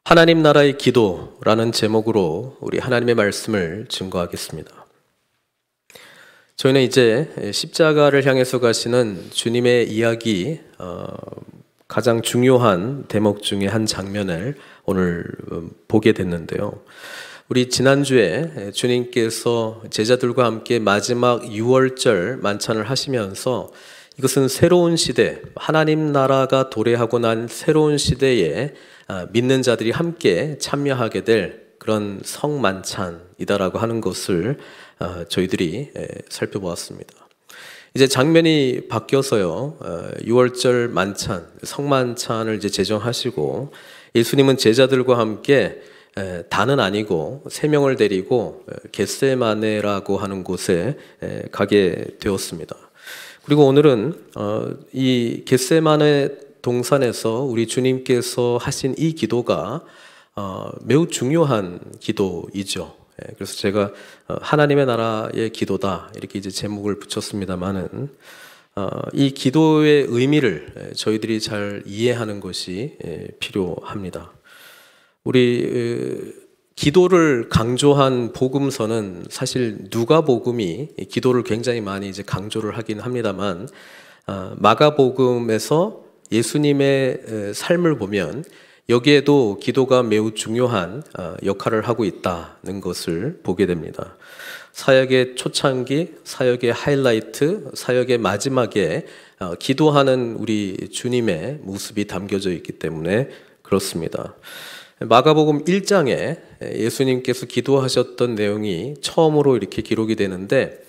하나님 나라의 기도라는 제목으로 우리 하나님의 말씀을 증거하겠습니다. 저희는 이제 십자가를 향해서 가시는 주님의 이야기 가장 중요한 대목 중에 한 장면을 오늘 보게 됐는데요. 우리 지난주에 주님께서 제자들과 함께 마지막 유월절 만찬을 하시면서 이것은 새로운 시대, 하나님 나라가 도래하고 난 새로운 시대에 믿는 자들이 함께 참여하게 될 그런 성만찬이다라고 하는 것을 저희들이 살펴보았습니다. 이제 장면이 바뀌어서요, 유월절 만찬, 성만찬을 이제 제정하시고 예수님은 제자들과 함께 단은 아니고 3명을 데리고 겟세마네라고 하는 곳에 가게 되었습니다. 그리고 오늘은 이 겟세마네 동산에서 우리 주님께서 하신 이 기도가 매우 중요한 기도이죠. 그래서 제가 하나님의 나라의 기도다 이렇게 이제 제목을 붙였습니다만은 이 기도의 의미를 저희들이 잘 이해하는 것이 필요합니다. 우리 기도를 강조한 복음서는 사실 누가복음이 기도를 굉장히 많이 이제 강조를 하긴 합니다만 마가복음에서 예수님의 삶을 보면 여기에도 기도가 매우 중요한 역할을 하고 있다는 것을 보게 됩니다. 사역의 초창기, 사역의 하이라이트, 사역의 마지막에 기도하는 우리 주님의 모습이 담겨져 있기 때문에 그렇습니다. 마가복음 1장에 예수님께서 기도하셨던 내용이 처음으로 이렇게 기록이 되는데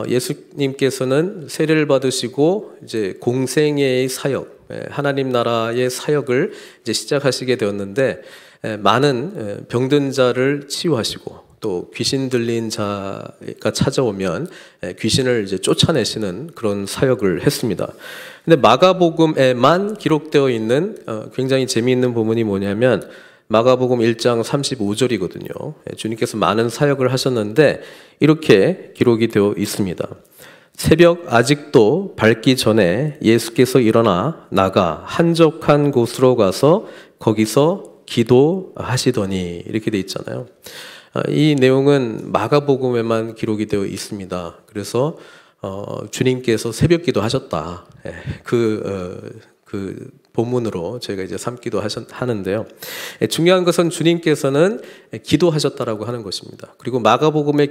예수님께서는 세례를 받으시고 이제 공생애의 사역, 하나님 나라의 사역을 이제 시작하시게 되었는데 많은 병든 자를 치유하시고 또 귀신 들린 자가 찾아오면 귀신을 이제 쫓아내시는 그런 사역을 했습니다. 근데 마가복음에만 기록되어 있는 굉장히 재미있는 부분이 뭐냐면 마가복음 1장 35절이거든요. 주님께서 많은 사역을 하셨는데 이렇게 기록이 되어 있습니다. 새벽 아직도 밝기 전에 예수께서 일어나 나가 한적한 곳으로 가서 거기서 기도하시더니 이렇게 돼 있잖아요. 이 내용은 마가복음에만 기록이 되어 있습니다. 그래서 주님께서 새벽 기도하셨다. 그 본문으로 저희가 이제 삼기도 하는데요. 중요한 것은 주님께서는 기도하셨다라고 하는 것입니다. 그리고 마가복음에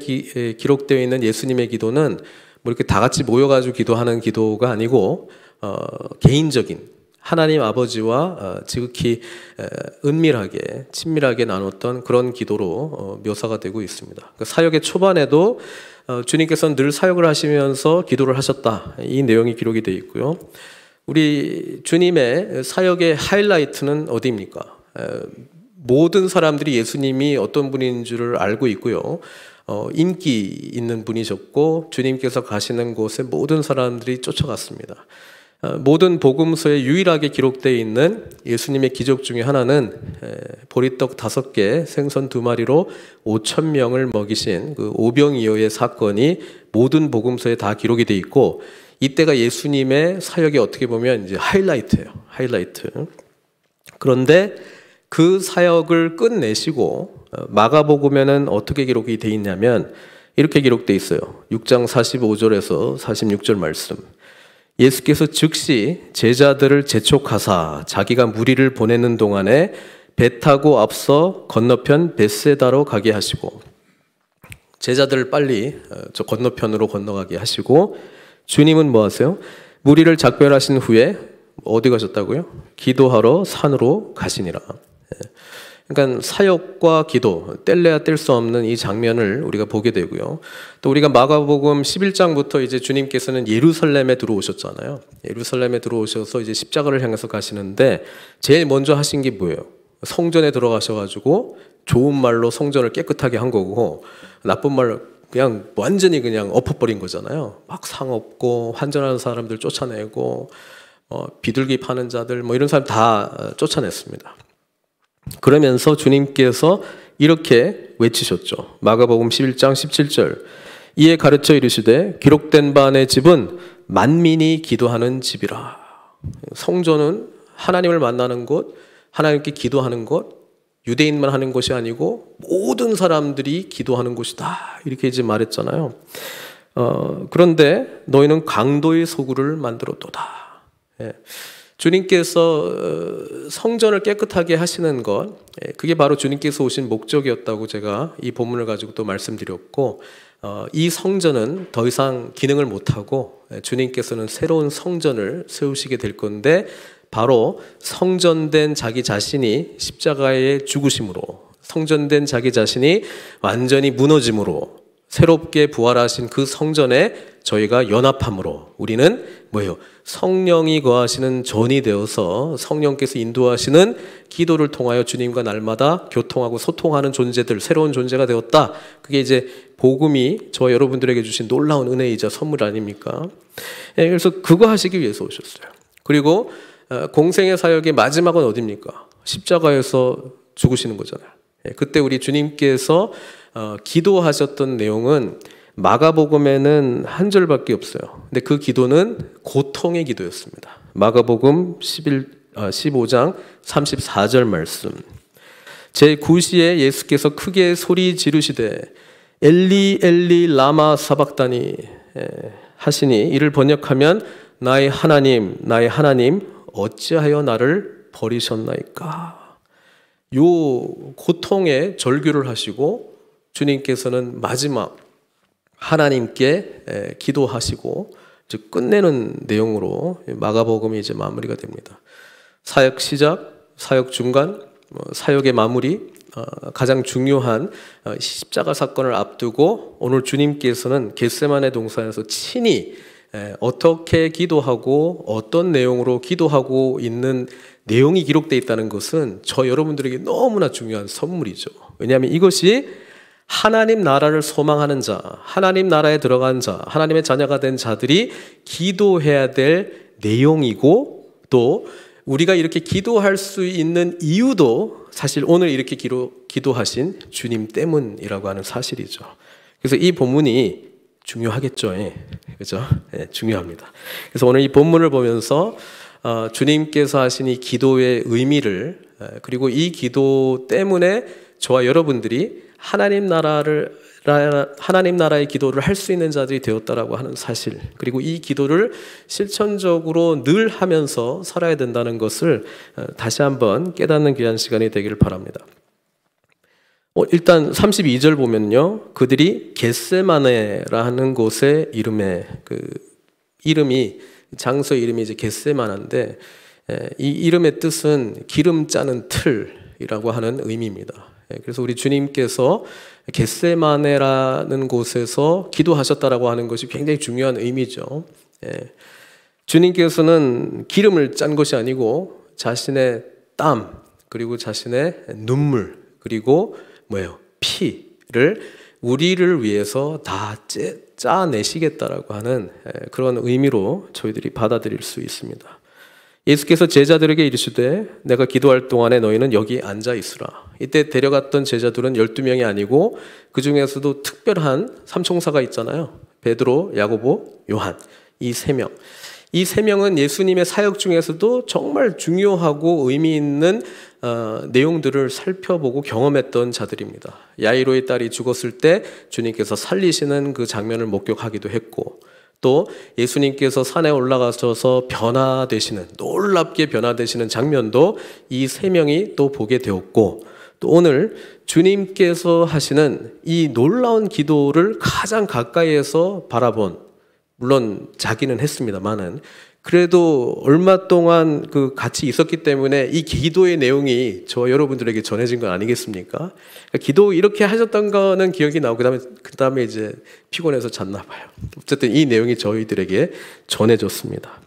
기록되어 있는 예수님의 기도는 뭐 이렇게 다 같이 모여가지고 기도하는 기도가 아니고 개인적인 하나님 아버지와 지극히 은밀하게 친밀하게 나눴던 그런 기도로 묘사가 되고 있습니다. 그러니까 사역의 초반에도 주님께서는 늘 사역을 하시면서 기도를 하셨다. 이 내용이 기록이 되어 있고요. 우리 주님의 사역의 하이라이트는 어디입니까? 모든 사람들이 예수님이 어떤 분인 줄을 알고 있고요. 인기 있는 분이셨고 주님께서 가시는 곳에 모든 사람들이 쫓아갔습니다. 모든 복음서에 유일하게 기록되어 있는 예수님의 기적 중에 하나는 보리떡 5개, 생선 2마리로 5,000명을 먹이신 그 오병이어의 사건이 모든 복음서에 다 기록이 되어 있고 이때가 예수님의 사역이 어떻게 보면 이제 하이라이트예요. 하이라이트. 그런데 그 사역을 끝내시고 마가복음에는 어떻게 기록이 되어 있냐면 이렇게 기록되어 있어요. 6장 45절에서 46절 말씀. 예수께서 즉시 제자들을 재촉하사 자기가 무리를 보내는 동안에 배 타고 앞서 건너편 벳세다로 가게 하시고 제자들을 빨리 저 건너편으로 건너가게 하시고 주님은 뭐 하세요? 무리를 작별하신 후에 어디 가셨다고요? 기도하러 산으로 가시니라. 그러니까 사역과 기도, 뗄래야 뗄 수 없는 이 장면을 우리가 보게 되고요. 또 우리가 마가복음 11장부터 이제 주님께서는 예루살렘에 들어오셨잖아요. 예루살렘에 들어오셔서 이제 십자가를 향해서 가시는데 제일 먼저 하신 게 뭐예요? 성전에 들어가셔가지고 좋은 말로 성전을 깨끗하게 한 거고 나쁜 말로 그냥 완전히 그냥 엎어버린 거잖아요. 막 상 없고 환전하는 사람들 쫓아내고 비둘기 파는 자들 뭐 이런 사람 다 쫓아냈습니다. 그러면서 주님께서 이렇게 외치셨죠. 마가복음 11장 17절 이에 가르쳐 이르시되 기록된 바 내 집은 만민이 기도하는 집이라. 성전은 하나님을 만나는 곳, 하나님께 기도하는 곳, 유대인만 하는 것이 아니고 모든 사람들이 기도하는 곳이다. 이렇게 이제 말했잖아요. 그런데 너희는 강도의 소굴을 만들었도다. 예. 주님께서 성전을 깨끗하게 하시는 것, 그게 바로 주님께서 오신 목적이었다고 제가 이 본문을 가지고 또 말씀드렸고, 이 성전은 더 이상 기능을 못하고 주님께서는 새로운 성전을 세우시게 될 건데, 바로 성전된 자기 자신이 십자가에 죽으심으로, 성전된 자기 자신이 완전히 무너짐으로, 새롭게 부활하신 그 성전에 저희가 연합함으로 우리는 뭐예요? 성령이 거하시는 전이 되어서 성령께서 인도하시는 기도를 통하여 주님과 날마다 교통하고 소통하는 존재들, 새로운 존재가 되었다. 그게 이제 복음이 저와 여러분들에게 주신 놀라운 은혜이자 선물 아닙니까? 그래서 그거 하시기 위해서 오셨어요. 그리고 공생의 사역의 마지막은 어디입니까? 십자가에서 죽으시는 거잖아요. 그때 우리 주님께서 기도하셨던 내용은 마가복음에는 한 절밖에 없어요. 근데 그 기도는 고통의 기도였습니다. 마가복음 15장 34절 말씀. 제9시에 예수께서 크게 소리 지르시되 엘리 엘리 라마 사박다니 하시니, 이를 번역하면 나의 하나님 어찌하여 나를 버리셨나이까. 요 고통의 절규를 하시고 주님께서는 마지막 하나님께 기도하시고 즉 끝내는 내용으로 마가복음이 이제 마무리가 됩니다. 사역 시작, 사역 중간, 사역의 마무리, 가장 중요한 십자가 사건을 앞두고 오늘 주님께서는 겟세마네 동산에서 친히 어떻게 기도하고 어떤 내용으로 기도하고 있는 내용이 기록되어 있다는 것은 저 여러분들에게 너무나 중요한 선물이죠. 왜냐하면 이것이 하나님 나라를 소망하는 자, 하나님 나라에 들어간 자, 하나님의 자녀가 된 자들이 기도해야 될 내용이고, 또 우리가 이렇게 기도할 수 있는 이유도 사실 오늘 이렇게 기도하신 주님 때문이라고 하는 사실이죠. 그래서 이 본문이 중요하겠죠. 그죠? 중요합니다. 그래서 오늘 이 본문을 보면서 주님께서 하신 이 기도의 의미를, 그리고 이 기도 때문에 저와 여러분들이 하나님 나라의 기도를 할 수 있는 자들이 되었다라고 하는 사실, 그리고 이 기도를 실천적으로 늘 하면서 살아야 된다는 것을 다시 한번 깨닫는 귀한 시간이 되기를 바랍니다. 일단 32절 보면요, 그들이 겟세마네라는 곳의 이름이 장소 이름이 이제 겟세마네인데, 이 이름의 뜻은 기름 짜는 틀이라고 하는 의미입니다. 그래서 우리 주님께서 겟세마네라는 곳에서 기도하셨다라고 하는 것이 굉장히 중요한 의미죠. 주님께서는 기름을 짠 것이 아니고 자신의 땀, 그리고 자신의 눈물, 그리고 피를 우리를 위해서 다 짜내시겠다라고 하는 그런 의미로 저희들이 받아들일 수 있습니다. 예수께서 제자들에게 이르시되 내가 기도할 동안에 너희는 여기 앉아 있으라. 이때 데려갔던 제자들은 12명이 아니고 그 중에서도 특별한 삼총사가 있잖아요. 베드로, 야고보, 요한, 이 3명. 이 3명은 예수님의 사역 중에서도 정말 중요하고 의미 있는 내용들을 살펴보고 경험했던 자들입니다. 야이로의 딸이 죽었을 때 주님께서 살리시는 그 장면을 목격하기도 했고, 또 예수님께서 산에 올라가셔서 놀랍게 변화되시는 장면도 이 3명이 또 보게 되었고, 또 오늘 주님께서 하시는 이 놀라운 기도를 가장 가까이에서 바라본, 물론 자기는 했습니다만은 그래도 얼마 동안 같이 있었기 때문에 이 기도의 내용이 저와 여러분들에게 전해진 건 아니겠습니까? 그러니까 기도 이렇게 하셨던 거는 기억이 나고 그 다음에 이제 피곤해서 잤나 봐요. 어쨌든 이 내용이 저희들에게 전해졌습니다.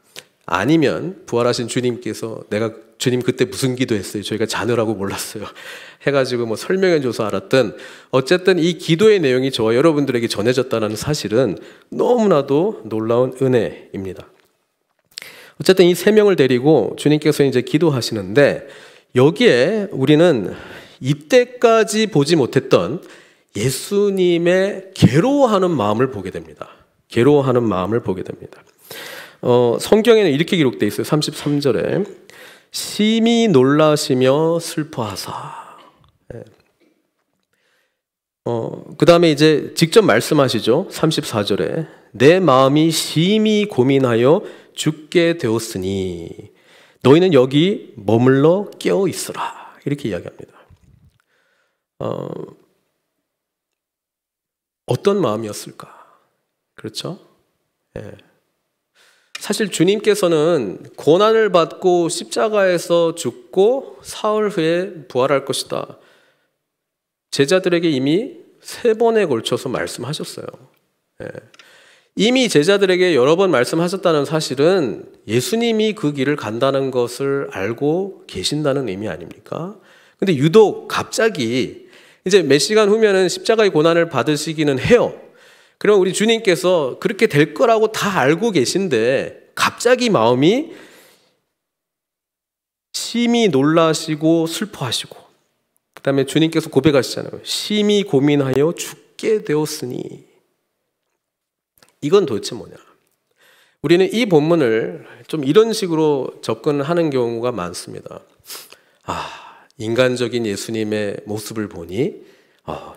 아니면 부활하신 주님께서 내가 주님 그때 무슨 기도했어요? 저희가 자느라고 몰랐어요. 해가지고 설명해줘서 알았든, 어쨌든 이 기도의 내용이 저와 여러분들에게 전해졌다는 사실은 너무나도 놀라운 은혜입니다. 어쨌든 이 3명을 데리고 주님께서 이제 기도하시는데, 여기에 우리는 이때까지 보지 못했던 예수님의 괴로워하는 마음을 보게 됩니다. 괴로워하는 마음을 보게 됩니다. 성경에는 이렇게 기록되어 있어요. 33절에 심히 놀라시며 슬퍼하사. 그 다음에 이제 직접 말씀하시죠. 34절에 내 마음이 심히 고민하여 죽게 되었으니 너희는 여기 머물러 깨어 있으라. 이렇게 이야기합니다. 어떤 마음이었을까? 그렇죠? 예. 사실 주님께서는 고난을 받고 십자가에서 죽고 사흘 후에 부활할 것이다. 제자들에게 이미 3번에 걸쳐서 말씀하셨어요. 예. 이미 제자들에게 여러 번 말씀하셨다는 사실은 예수님이 그 길을 간다는 것을 알고 계신다는 의미 아닙니까? 근데 유독 갑자기 이제 몇 시간 후면은 십자가의 고난을 받으시기는 해요. 그럼 우리 주님께서 그렇게 될 거라고 다 알고 계신데 갑자기 마음이 심히 놀라시고 슬퍼하시고 그 다음에 주님께서 고백하시잖아요. 심히 고민하여 죽게 되었으니. 이건 도대체 뭐냐? 우리는 이 본문을 좀 이런 식으로 접근하는 경우가 많습니다. 인간적인 예수님의 모습을 보니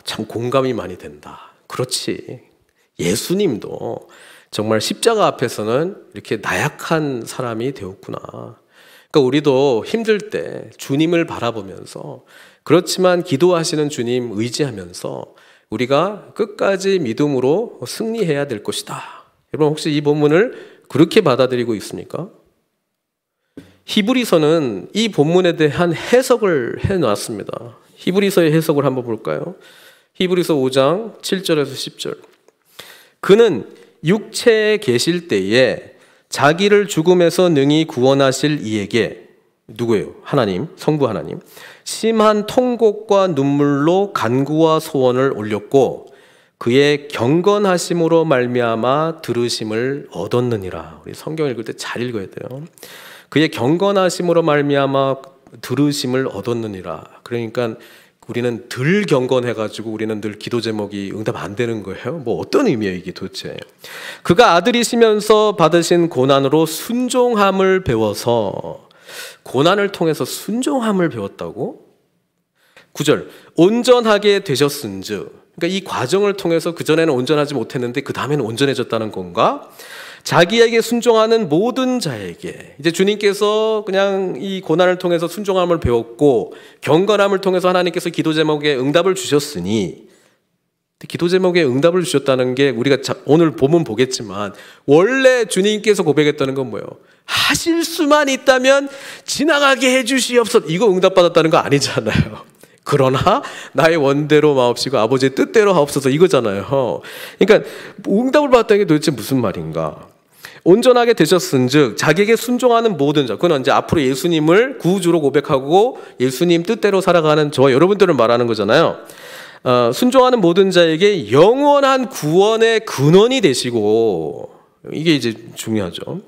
참 공감이 많이 된다. 그렇지. 예수님도 정말 십자가 앞에서는 이렇게 나약한 사람이 되었구나. 그러니까 우리도 힘들 때 주님을 바라보면서 그렇지만 기도하시는 주님 의지하면서 우리가 끝까지 믿음으로 승리해야 될 것이다. 여러분 혹시 이 본문을 그렇게 받아들이고 있습니까? 히브리서는 이 본문에 대한 해석을 해놨습니다. 히브리서의 해석을 한번 볼까요? 히브리서 5장 7절에서 10절. 그는 육체에 계실 때에 자기를 죽음에서 능히 구원하실 이에게 누구예요? 하나님, 성부 하나님. 심한 통곡과 눈물로 간구와 소원을 올렸고 그의 경건하심으로 말미암아 들으심을 얻었느니라. 우리 성경 읽을 때 잘 읽어야 돼요. 그의 경건하심으로 말미암아 들으심을 얻었느니라. 그러니까 우리는 덜 경건해가지고 우리는 늘 기도 제목이 응답 안 되는 거예요. 뭐 어떤 의미예요 이게 도대체? 그가 아들이시면서 받으신 고난으로 순종함을 배워서 고난을 통해서 순종함을 배웠다고? 9절 온전하게 되셨은즉 그러니까 이 과정을 통해서 그전에는 온전하지 못했는데 그 다음에는 온전해졌다는 건가? 자기에게 순종하는 모든 자에게 이제 주님께서 그냥 이 고난을 통해서 순종함을 배웠고 경건함을 통해서 하나님께서 기도 제목에 응답을 주셨으니 기도 제목에 응답을 주셨다는 게 우리가 오늘 보면 보겠지만 원래 주님께서 고백했다는 건 뭐예요? 하실 수만 있다면 지나가게 해주시옵소서. 이거 응답받았다는 거 아니잖아요. 그러나 나의 원대로 마옵시고 아버지의 뜻대로 하옵소서 이거잖아요. 그러니까 응답을 받았다는 게 도대체 무슨 말인가? 온전하게 되셨은즉 자기에게 순종하는 모든 자, 그건 이제 앞으로 예수님을 구주로 고백하고 예수님 뜻대로 살아가는 저와 여러분들을 말하는 거잖아요. 순종하는 모든 자에게 영원한 구원의 근원이 되시고 이게 이제 중요하죠.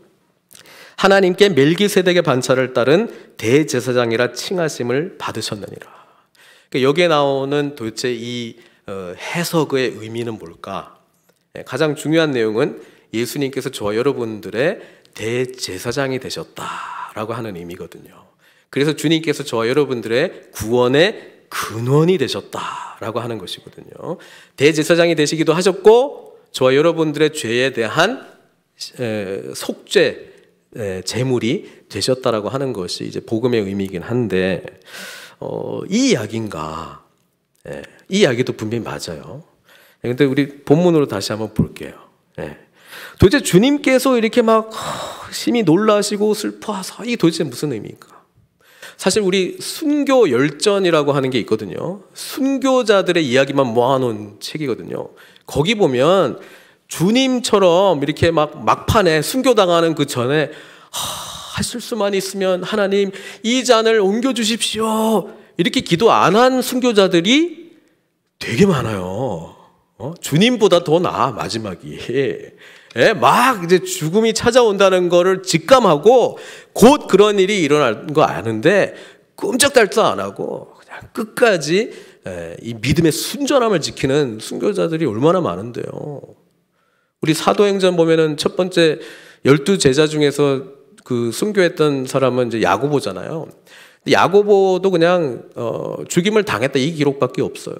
하나님께 멜기세덱의 반차를 따른 대제사장이라 칭하심을 받으셨느니라. 그러니까 여기에 나오는 도대체 이 해석의 의미는 뭘까? 가장 중요한 내용은 예수님께서 저와 여러분들의 대제사장이 되셨다라고 하는 의미거든요. 그래서 주님께서 저와 여러분들의 구원의 근원이 되셨다라고 하는 것이거든요. 대제사장이 되시기도 하셨고 저와 여러분들의 죄에 대한 속죄 제물이 되셨다라고 하는 것이 이제 복음의 의미이긴 한데 이 이야기인가? 이 이야기도 분명히 맞아요. 그런데 우리 본문으로 다시 한번 볼게요. 도대체 주님께서 이렇게 막 심히 놀라시고 슬퍼하사 이게 도대체 무슨 의미인가? 사실 우리 순교 열전이라고 하는 게 있거든요. 순교자들의 이야기만 모아놓은 책이거든요. 거기 보면 주님처럼 이렇게 막 막판에 순교당하는 그 전에 하실 수만 있으면 하나님 이 잔을 옮겨주십시오 이렇게 기도 안 한 순교자들이 되게 많아요. 주님보다 더 나아 마지막이. 막 이제 죽음이 찾아온다는 거를 직감하고 곧 그런 일이 일어날 거 아는데 끔찍달싹 안 하고 그냥 끝까지 이 믿음의 순전함을 지키는 순교자들이 얼마나 많은데요. 우리 사도행전 보면은 첫 번째 12제자 중에서 그 순교했던 사람은 이제 야고보잖아요. 야고보도 그냥 죽임을 당했다 이 기록밖에 없어요.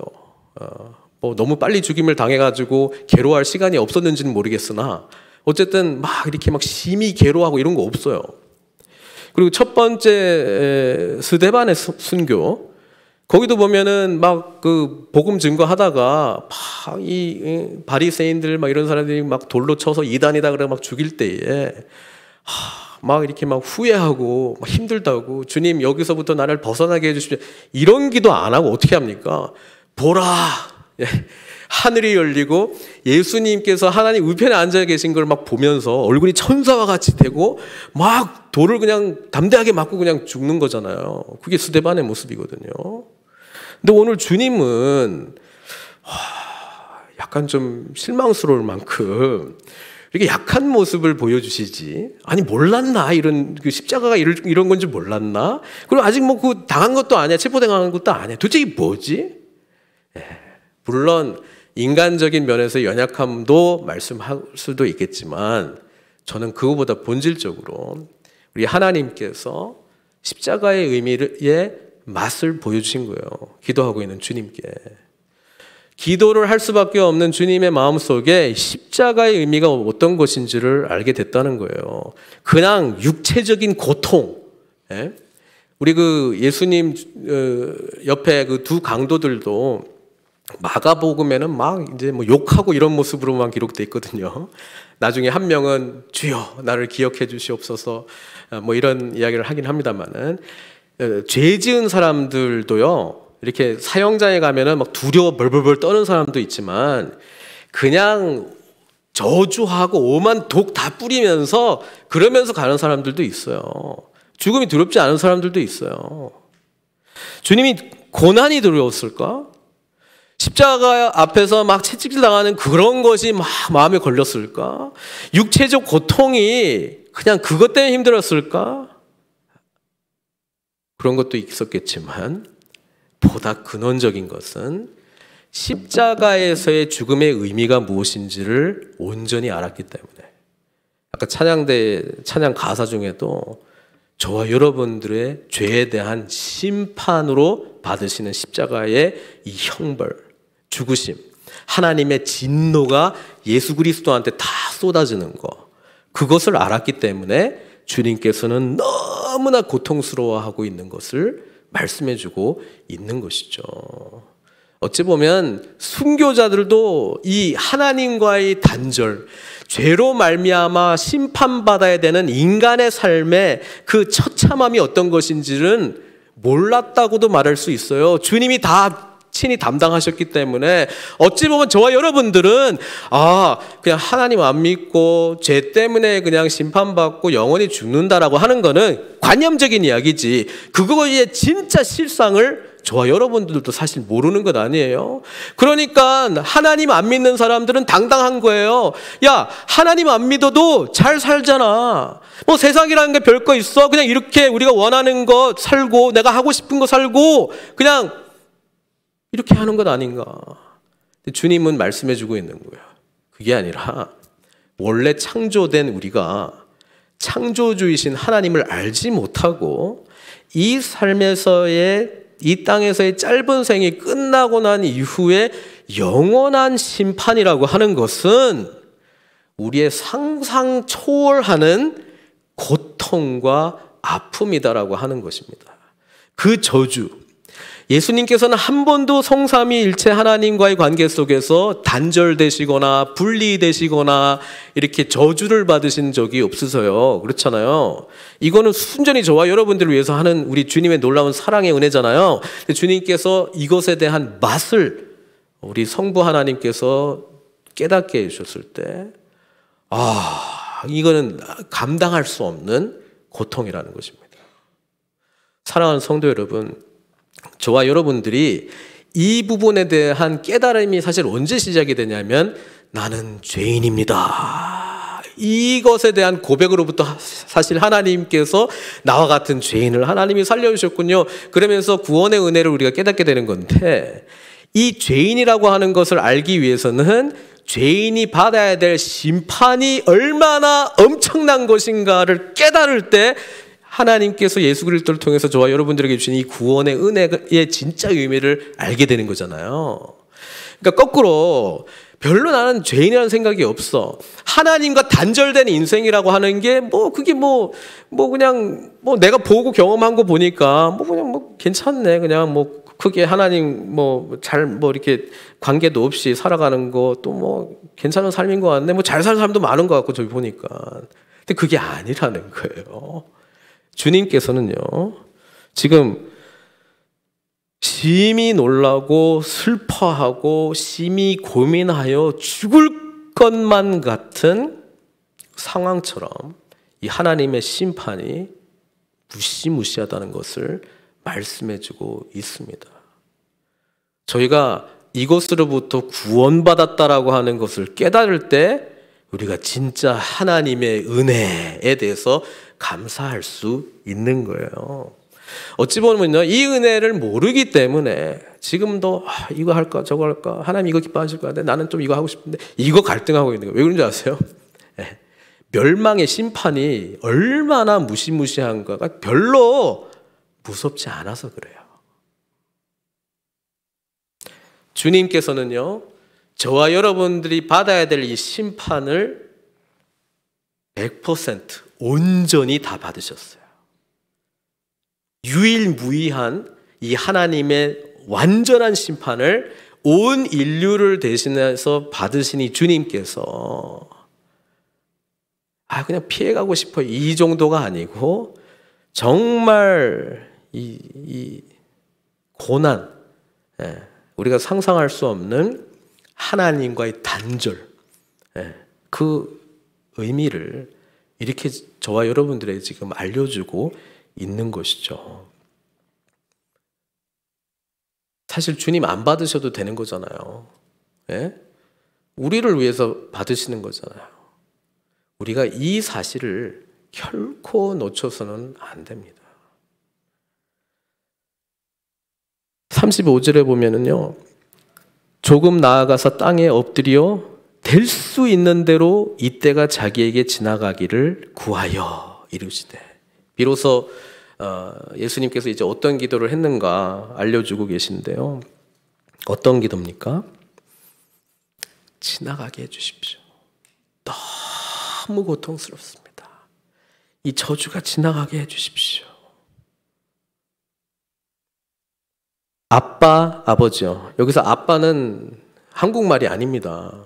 뭐 너무 빨리 죽임을 당해가지고 괴로워할 시간이 없었는지는 모르겠으나 어쨌든 막 이렇게 막 심히 괴로워하고 이런 거 없어요. 그리고 첫 번째 스데반의 순교, 거기도 보면은 막 그 복음 증거하다가 막 이 바리새인들 막 이런 사람들이 막 돌로 쳐서 이단이다 그래 막 죽일 때에 막 이렇게 막 후회하고 막 힘들다고, 주님 여기서부터 나를 벗어나게 해주십시오, 이런 기도 안 하고 어떻게 합니까? 보라, 하늘이 열리고 예수님께서 하나님 우편에 앉아 계신 걸 막 보면서 얼굴이 천사와 같이 되고 막 돌을 그냥 담대하게 맞고 그냥 죽는 거잖아요. 그게 스데반의 모습이거든요. 근데 오늘 주님은 약간 좀 실망스러울 만큼 이렇게 약한 모습을 보여주시지. 아니 몰랐나, 이런 그 십자가가 이런 건지 몰랐나? 그리고 아직 뭐 그 당한 것도 아니야, 체포당한 것도 아니야. 도대체 이게 뭐지? 물론 인간적인 면에서 연약함도 말씀할 수도 있겠지만 저는 그거보다 본질적으로 우리 하나님께서 십자가의 의미의 맛을 보여주신 거예요. 기도하고 있는 주님께. 기도를 할 수밖에 없는 주님의 마음속에 십자가의 의미가 어떤 것인지를 알게 됐다는 거예요. 그냥 육체적인 고통. 우리 그 예수님 옆에 그 두 강도들도 마가복음에는 막 이제 뭐 욕하고 이런 모습으로만 기록돼 있거든요. 나중에 한 명은 주여 나를 기억해 주시옵소서 뭐 이런 이야기를 하긴 합니다만은, 죄 지은 사람들도요 이렇게 사형장에 가면은 막 두려워 벌벌벌 떠는 사람도 있지만 그냥 저주하고 오만 독 다 뿌리면서 그러면서 가는 사람들도 있어요. 죽음이 두렵지 않은 사람들도 있어요. 주님이 고난이 두려웠을까? 십자가 앞에서 막 채찍질 당하는 그런 것이 막 마음에 걸렸을까? 육체적 고통이 그냥 그것 때문에 힘들었을까? 그런 것도 있었겠지만 보다 근원적인 것은 십자가에서의 죽음의 의미가 무엇인지를 온전히 알았기 때문에, 아까 찬양 가사 중에도 저와 여러분들의 죄에 대한 심판으로 받으시는 십자가의 이 형벌, 죽으심, 하나님의 진노가 예수 그리스도한테 다 쏟아지는 거, 그것을 알았기 때문에 주님께서는 너무나 고통스러워하고 있는 것을 말씀해주고 있는 것이죠. 어찌 보면 순교자들도 이 하나님과의 단절, 죄로 말미암아 심판받아야 되는 인간의 삶의 그 처참함이 어떤 것인지는 몰랐다고도 말할 수 있어요. 주님이 다 친히 담당하셨기 때문에 어찌 보면 저와 여러분들은 그냥 하나님 안 믿고 죄 때문에 그냥 심판받고 영원히 죽는다라고 하는 거는 관념적인 이야기지, 그거의 진짜 실상을 저와 여러분들도 사실 모르는 것 아니에요. 그러니까 하나님 안 믿는 사람들은 당당한 거예요. 야, 하나님 안 믿어도 잘 살잖아. 뭐 세상이라는 게 별거 있어? 그냥 이렇게 우리가 원하는 거 살고 내가 하고 싶은 거 살고 그냥 이렇게 하는 것 아닌가. 주님은 말씀해 주고 있는 거예요. 그게 아니라 원래 창조된 우리가 창조주이신 하나님을 알지 못하고 이 삶에서의, 이 땅에서의 짧은 생이 끝나고 난 이후에 영원한 심판이라고 하는 것은 우리의 상상 초월하는 고통과 아픔이다라고 하는 것입니다. 그 저주, 예수님께서는 한 번도 성삼위일체 하나님과의 관계 속에서 단절되시거나 분리되시거나 이렇게 저주를 받으신 적이 없으세요. 그렇잖아요. 이거는 순전히 저와 여러분들을 위해서 하는 우리 주님의 놀라운 사랑의 은혜잖아요. 주님께서 이것에 대한 맛을 우리 성부 하나님께서 깨닫게 해주셨을 때 이거는 감당할 수 없는 고통이라는 것입니다. 사랑하는 성도 여러분, 저와 여러분들이 이 부분에 대한 깨달음이 사실 언제 시작이 되냐면 나는 죄인입니다, 이것에 대한 고백으로부터 사실 하나님께서 나와 같은 죄인을 하나님이 살려주셨군요, 그러면서 구원의 은혜를 우리가 깨닫게 되는 건데, 이 죄인이라고 하는 것을 알기 위해서는 죄인이 받아야 될 심판이 얼마나 엄청난 것인가를 깨달을 때 하나님께서 예수 그리스도를 통해서 저와 여러분들에게 주신 이 구원의 은혜의 진짜 의미를 알게 되는 거잖아요. 그러니까 거꾸로 별로 나는 죄인이라는 생각이 없어. 하나님과 단절된 인생이라고 하는 게 그게 그냥 내가 보고 경험한 거 보니까 그냥 괜찮네. 그냥 크게 하나님 이렇게 관계도 없이 살아가는 거 또 괜찮은 삶인 것 같네. 잘 사는 사람도 많은 것 같고 저기 보니까. 근데 그게 아니라는 거예요. 주님께서는요, 지금 심히 놀라고 슬퍼하고 심히 고민하여 죽을 것만 같은 상황처럼 이 하나님의 심판이 무시무시하다는 것을 말씀해주고 있습니다. 저희가 이것으로부터 구원받았다라고 하는 것을 깨달을 때 우리가 진짜 하나님의 은혜에 대해서 감사할 수 있는 거예요. 어찌 보면요, 이 은혜를 모르기 때문에 지금도 이거 할까 저거 할까, 하나님 이거 기뻐하실 것 같은데 나는 좀 이거 하고 싶은데 이거 갈등하고 있는 거예요. 왜 그런지 아세요? 멸망의 심판이 얼마나 무시무시한가가 별로 무섭지 않아서 그래요. 주님께서는요, 저와 여러분들이 받아야 될 이 심판을 100% 온전히 다 받으셨어요. 유일무이한 이 하나님의 완전한 심판을 온 인류를 대신해서 받으신 이 주님께서 그냥 피해가고 싶어 이 정도가 아니고 정말 이 고난, 우리가 상상할 수 없는 하나님과의 단절, 그 의미를 이렇게 저와 여러분들에게 지금 알려주고 있는 것이죠. 사실 주님 안 받으셔도 되는 거잖아요. 우리를 위해서 받으시는 거잖아요. 우리가 이 사실을 결코 놓쳐서는 안 됩니다. 35절에 보면은요, 조금 나아가서 땅에 엎드려 될 수 있는 대로 이때가 자기에게 지나가기를 구하여 이르시되. 비로소 예수님께서 이제 어떤 기도를 했는가 알려주고 계신데요. 어떤 기도입니까? 지나가게 해주십시오. 너무 고통스럽습니다. 이 저주가 지나가게 해주십시오. 아빠, 아버지요. 여기서 아빠는 한국말이 아닙니다.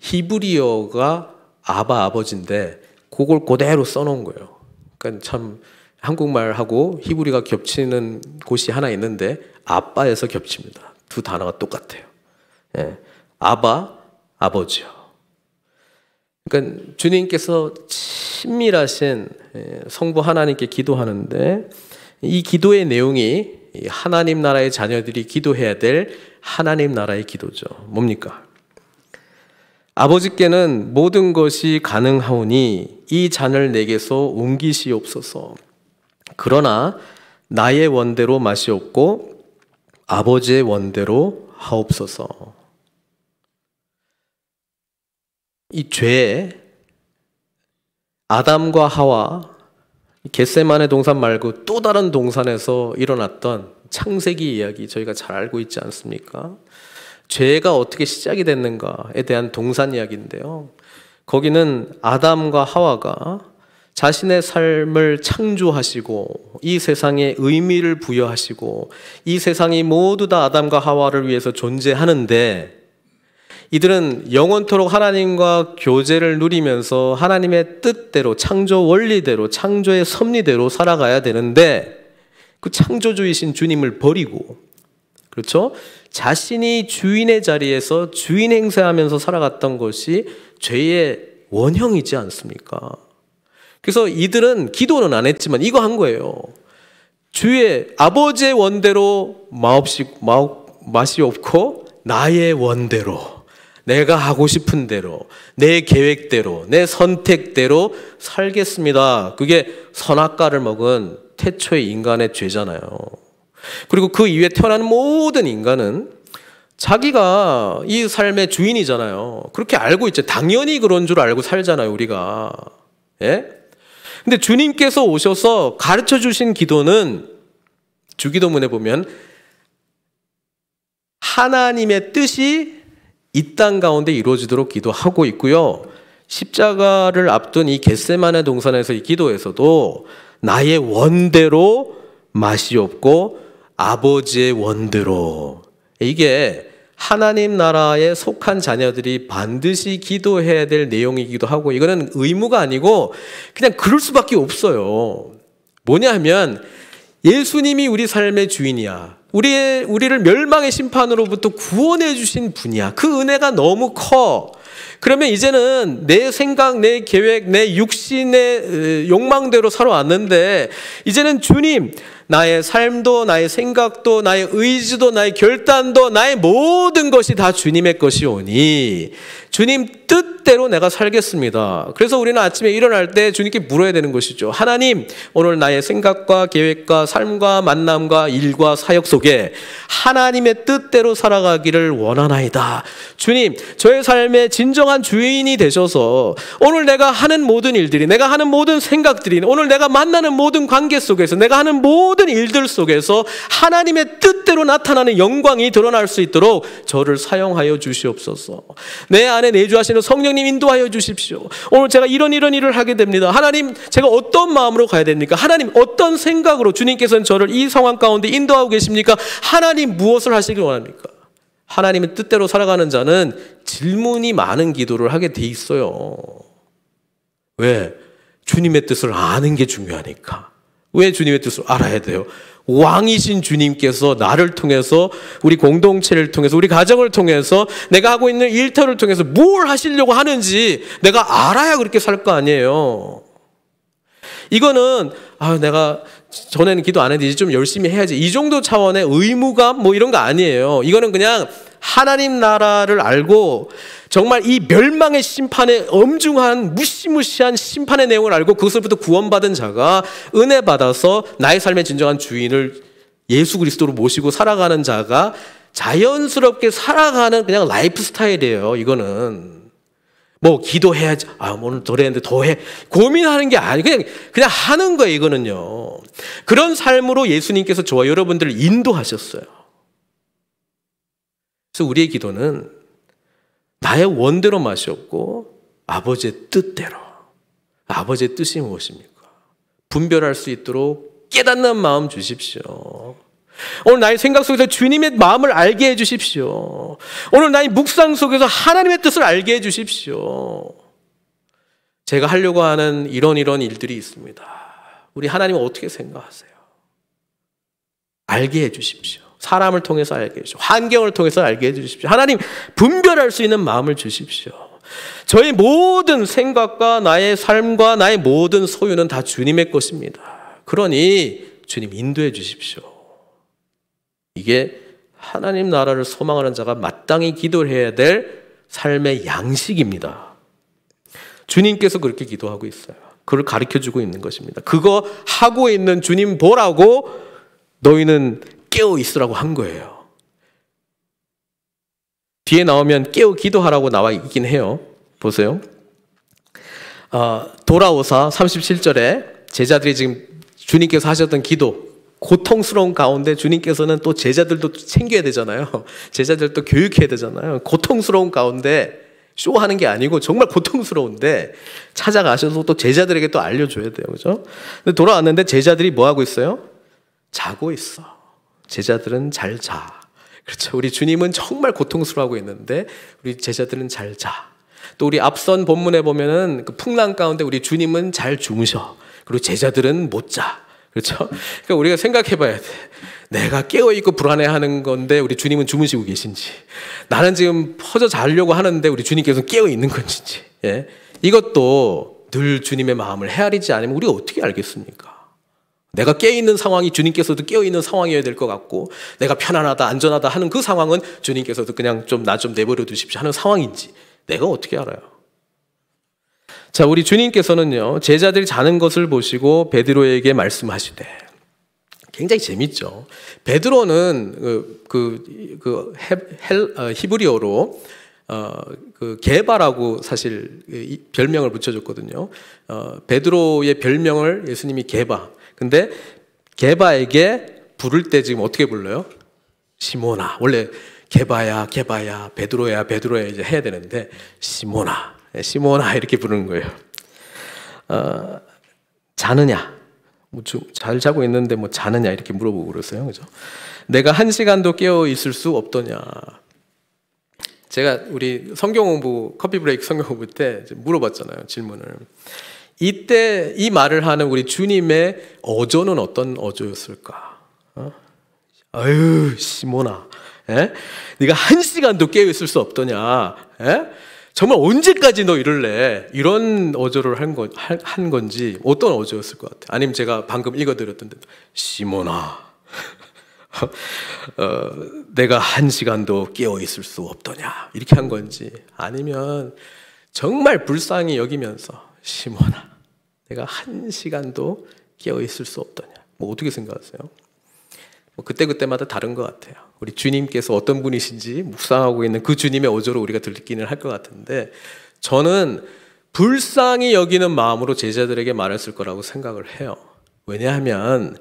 히브리어가 아바, 아버지인데 그걸 그대로 써놓은 거예요. 그러니까 참 한국말하고 히브리가 겹치는 곳이 하나 있는데 아빠에서 겹칩니다. 두 단어가 똑같아요. 아바, 아버지요. 그러니까 주님께서 친밀하신 성부 하나님께 기도하는데 이 기도의 내용이 하나님 나라의 자녀들이 기도해야 될 하나님 나라의 기도죠. 뭡니까? 아버지께는 모든 것이 가능하오니 이 잔을 내게서 옮기시옵소서. 그러나 나의 원대로 마시옵고 아버지의 원대로 하옵소서. 이 죄, 아담과 하와, 겟세마네 동산 말고 또 다른 동산에서 일어났던 창세기 이야기 저희가 잘 알고 있지 않습니까? 죄가 어떻게 시작이 됐는가에 대한 동산 이야기인데요. 거기는 아담과 하와가 자신의 삶을 창조하시고 이 세상에 의미를 부여하시고 이 세상이 모두 다 아담과 하와를 위해서 존재하는데 이들은 영원토록 하나님과 교제를 누리면서 하나님의 뜻대로, 창조 원리대로, 창조의 섭리대로 살아가야 되는데 그 창조주이신 주님을 버리고, 그렇죠? 자신이 주인의 자리에서 주인 행세하면서 살아갔던 것이 죄의 원형이지 않습니까? 그래서 이들은 기도는 안 했지만 이거 한 거예요. 주의 아버지의 원대로 마시옵고 나의 원대로, 내가 하고 싶은 대로, 내 계획대로, 내 선택대로 살겠습니다. 그게 선악과를 먹은 태초의 인간의 죄잖아요. 그리고 그 이후에 태어나는 모든 인간은 자기가 이 삶의 주인이잖아요. 그렇게 알고 있죠. 당연히 그런 줄 알고 살잖아요, 우리가. 근데 주님께서 오셔서 가르쳐 주신 기도는 주기도문에 보면 하나님의 뜻이 이 땅 가운데 이루어지도록 기도하고 있고요. 십자가를 앞둔 이 겟세마네 동산에서 이 기도에서도 나의 원대로 마시옵고 아버지의 원대로, 이게 하나님 나라에 속한 자녀들이 반드시 기도해야 될 내용이기도 하고, 이거는 의무가 아니고 그냥 그럴 수밖에 없어요. 뭐냐 하면 예수님이 우리 삶의 주인이야. 우리를 멸망의 심판으로부터 구원해 주신 분이야. 그 은혜가 너무 커. 그러면 이제는 내 생각, 내 계획, 내 육신의 욕망대로 살아왔는데, 이제는 주님, 나의 삶도, 나의 생각도, 나의 의지도, 나의 결단도, 나의 모든 것이 다 주님의 것이오니 주님 뜻대로 내가 살겠습니다. 그래서 우리는 아침에 일어날 때 주님께 물어야 되는 것이죠. 하나님, 오늘 나의 생각과 계획과 삶과 만남과 일과 사역 속에 하나님의 뜻대로 살아가기를 원하나이다. 주님, 저의 삶의 진정한 주인이 되셔서 오늘 내가 하는 모든 일들이, 내가 하는 모든 생각들이, 오늘 내가 만나는 모든 관계 속에서, 내가 하는 모든 일들 속에서 하나님의 뜻대로 나타나는 영광이 드러날 수 있도록 저를 사용하여 주시옵소서. 내 안에 내주하시는 성령님 인도하여 주십시오. 오늘 제가 이런 일을 하게 됩니다. 하나님, 제가 어떤 마음으로 가야 됩니까? 하나님, 어떤 생각으로 주님께서는 저를 이 상황 가운데 인도하고 계십니까? 하나님, 무엇을 하시길 원합니까? 하나님의 뜻대로 살아가는 자는 질문이 많은 기도를 하게 돼 있어요. 왜? 주님의 뜻을 아는 게 중요하니까. 왜 주님의 뜻을 알아야 돼요? 왕이신 주님께서 나를 통해서, 우리 공동체를 통해서, 우리 가정을 통해서, 내가 하고 있는 일터를 통해서 뭘 하시려고 하는지 내가 알아야 그렇게 살 거 아니에요. 이거는 내가 전에는 기도 안 했는데 이제 좀 열심히 해야지, 이 정도 차원의 의무감 뭐 이런 거 아니에요. 이거는 그냥 하나님 나라를 알고 정말 이 멸망의 심판의 엄중한 무시무시한 심판의 내용을 알고 그것으로부터 구원받은 자가 은혜 받아서 나의 삶의 진정한 주인을 예수 그리스도로 모시고 살아가는 자가 자연스럽게 살아가는 그냥 라이프 스타일이에요. 이거는 뭐 기도해야지, 오늘 더 했는데 더 해, 고민하는 게 아니고 그냥 하는 거예요. 이거는요. 그런 삶으로 예수님께서 저와 여러분들을 인도하셨어요. 그래서 우리의 기도는 나의 원대로 마시옵고 아버지의 뜻대로. 아버지의 뜻이 무엇입니까? 분별할 수 있도록 깨닫는 마음 주십시오. 오늘 나의 생각 속에서 주님의 마음을 알게 해주십시오. 오늘 나의 묵상 속에서 하나님의 뜻을 알게 해주십시오. 제가 하려고 하는 이런 일들이 있습니다. 우리 하나님은 어떻게 생각하세요? 알게 해주십시오. 사람을 통해서 알게 해주십시오. 환경을 통해서 알게 해주십시오. 하나님, 분별할 수 있는 마음을 주십시오. 저의 모든 생각과 나의 삶과 나의 모든 소유는 다 주님의 것입니다. 그러니 주님 인도해 주십시오. 이게 하나님 나라를 소망하는 자가 마땅히 기도를 해야 될 삶의 양식입니다. 주님께서 그렇게 기도하고 있어요. 그걸 가르쳐주고 있는 것입니다. 그거 하고 있는 주님 보라고 너희는 깨어 있으라고 한 거예요. 뒤에 나오면 깨어 기도하라고 나와 있긴 해요. 보세요. 돌아오사 37절에 제자들이 지금 주님께서 하셨던 기도, 고통스러운 가운데 주님께서는 또 제자들도 챙겨야 되잖아요. 제자들도 교육해야 되잖아요. 고통스러운 가운데 쇼하는 게 아니고 정말 고통스러운데 찾아가셔서 또 제자들에게 또 알려줘야 돼요. 그죠? 근데 돌아왔는데 제자들이 뭐 하고 있어요? 자고 있어. 제자들은 잘 자. 그렇죠. 우리 주님은 정말 고통스러워하고 있는데 우리 제자들은 잘 자. 또 우리 앞선 본문에 보면은 그 풍랑 가운데 우리 주님은 잘 주무셔. 그리고 제자들은 못 자. 그렇죠? 그러니까 우리가 생각해 봐야 돼. 내가 깨어있고 불안해하는 건데 우리 주님은 주무시고 계신지, 나는 지금 퍼져 자려고 하는데 우리 주님께서는 깨어있는 건지, 예? 이것도 늘 주님의 마음을 헤아리지 않으면 우리가 어떻게 알겠습니까? 내가 깨어있는 상황이 주님께서도 깨어있는 상황이어야 될 것 같고, 내가 편안하다 안전하다 하는 그 상황은 주님께서도 그냥 나 좀 내버려 두십시오 하는 상황인지 내가 어떻게 알아요? 자, 우리 주님께서는요, 제자들이 자는 것을 보시고 베드로에게 말씀하시되, 굉장히 재밌죠. 베드로는 히브리어로 그 게바라고 사실 이 별명을 붙여줬거든요. 베드로의 별명을 예수님이 게바. 근데 게바에게 부를 때 지금 어떻게 불러요? 시몬아. 원래 게바야, 게바야, 베드로야, 베드로야 이제 해야 되는데 시몬아, 시몬아 이렇게 부르는 거예요. 자느냐? 뭐 잘 자고 있는데 뭐 자느냐 이렇게 물어보고 그랬어요, 그죠? 내가 한 시간도 깨어 있을 수 없더냐? 제가 우리 성경 공부 커피 브레이크 성경 공부 때 물어봤잖아요, 질문을. 이때 이 말을 하는 우리 주님의 어조는 어떤 어조였을까? 아유, 시몬아, 에? 네가 한 시간도 깨어 있을 수 없더냐? 에? 정말 언제까지 너 이럴래? 이런 어조를 한 건지 어떤 어조였을 것 같아요. 아니면 제가 방금 읽어드렸던데 시몬아, 내가 한 시간도 깨어 있을 수 없더냐? 이렇게 한 건지, 아니면 정말 불쌍히 여기면서 시몬아, 내가 한 시간도 깨어 있을 수 없더냐? 뭐 어떻게 생각하세요? 뭐 그때마다 다른 것 같아요. 우리 주님께서 어떤 분이신지 묵상하고 있는 그 주님의 어조로 우리가 듣기는 할 것 같은데, 저는 불쌍히 여기는 마음으로 제자들에게 말했을 거라고 생각을 해요. 왜냐하면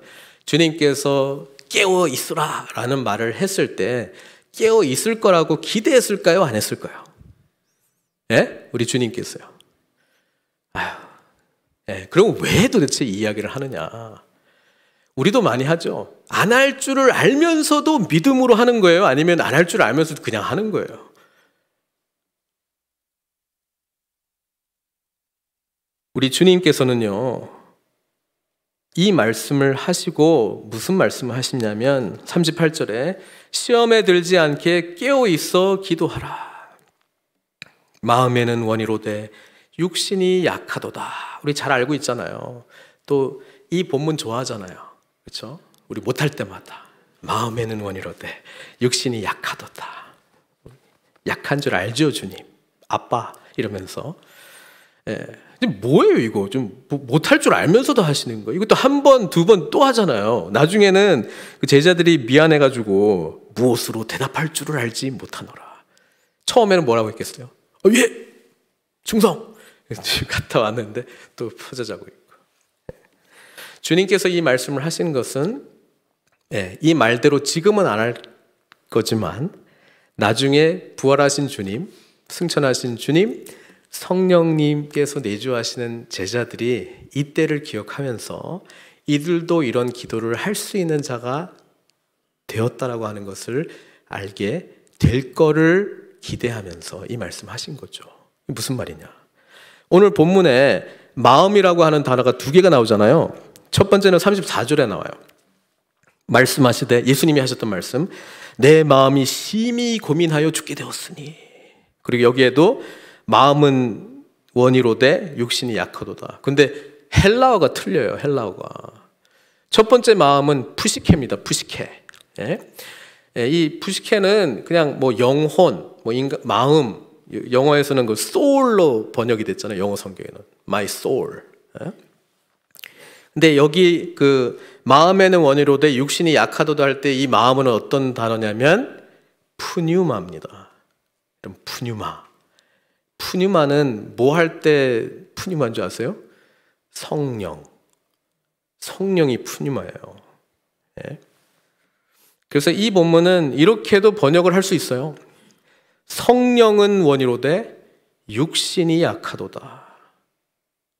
주님께서 깨어 있으라 라는 말을 했을 때 깨어 있을 거라고 기대했을까요? 안 했을까요? 예? 우리 주님께서요. 아유, 예, 그럼 왜 도대체 이 이야기를 하느냐? 우리도 많이 하죠. 안 할 줄을 알면서도 믿음으로 하는 거예요? 아니면 안 할 줄 알면서도 그냥 하는 거예요? 우리 주님께서는요, 이 말씀을 하시고 무슨 말씀을 하시냐면 38절에 시험에 들지 않게 깨어 있어 기도하라. 마음에는 원이로되 육신이 약하도다. 우리 잘 알고 있잖아요. 또 이 본문 좋아하잖아요. 그렇죠? 우리 못할 때마다 마음에는 원이로되 육신이 약하도다. 약한 줄 알죠, 주님. 아빠 이러면서. 예. 뭐예요 이거? 좀 못할 줄 알면서도 하시는 거. 이것도 한 번, 두 번 또 하잖아요. 나중에는 그 제자들이 미안해가지고 무엇으로 대답할 줄을 알지 못하노라. 처음에는 뭐라고 했겠어요? 예, 충성. 갔다 왔는데 또 퍼져자고 있고. 주님께서 이 말씀을 하신 것은 이 말대로 지금은 안 할 거지만 나중에 부활하신 주님, 승천하신 주님, 성령님께서 내주하시는 제자들이 이때를 기억하면서 이들도 이런 기도를 할 수 있는 자가 되었다라고 하는 것을 알게 될 거를 기대하면서 이 말씀하신 거죠. 무슨 말이냐? 오늘 본문에 마음이라고 하는 단어가 두 개가 나오잖아요. 첫 번째는 34절에 나와요. 말씀하시되, 예수님이 하셨던 말씀, 내 마음이 심히 고민하여 죽게 되었으니. 그리고 여기에도 마음은 원이로되 육신이 약하도다. 근데 헬라어가 틀려요. 헬라어가. 첫 번째 마음은 푸시케입니다. 푸시케. 이 푸시케는 그냥 뭐 영혼, 뭐 인간, 마음. 영어에서는 그 soul로 번역이 됐잖아요. 영어 성경에는 my soul. 근데 여기 그 마음에는 원이로되 육신이 약하도다 할 때 이 마음은 어떤 단어냐면 푸뉴마입니다. 그럼 푸뉴마. 푸뉴마는 뭐 할 때 푸뉴마인 줄 아세요? 성령. 성령이 푸뉴마예요. 예? 그래서 이 본문은 이렇게도 번역을 할 수 있어요. 성령은 원이로되 육신이 약하도다.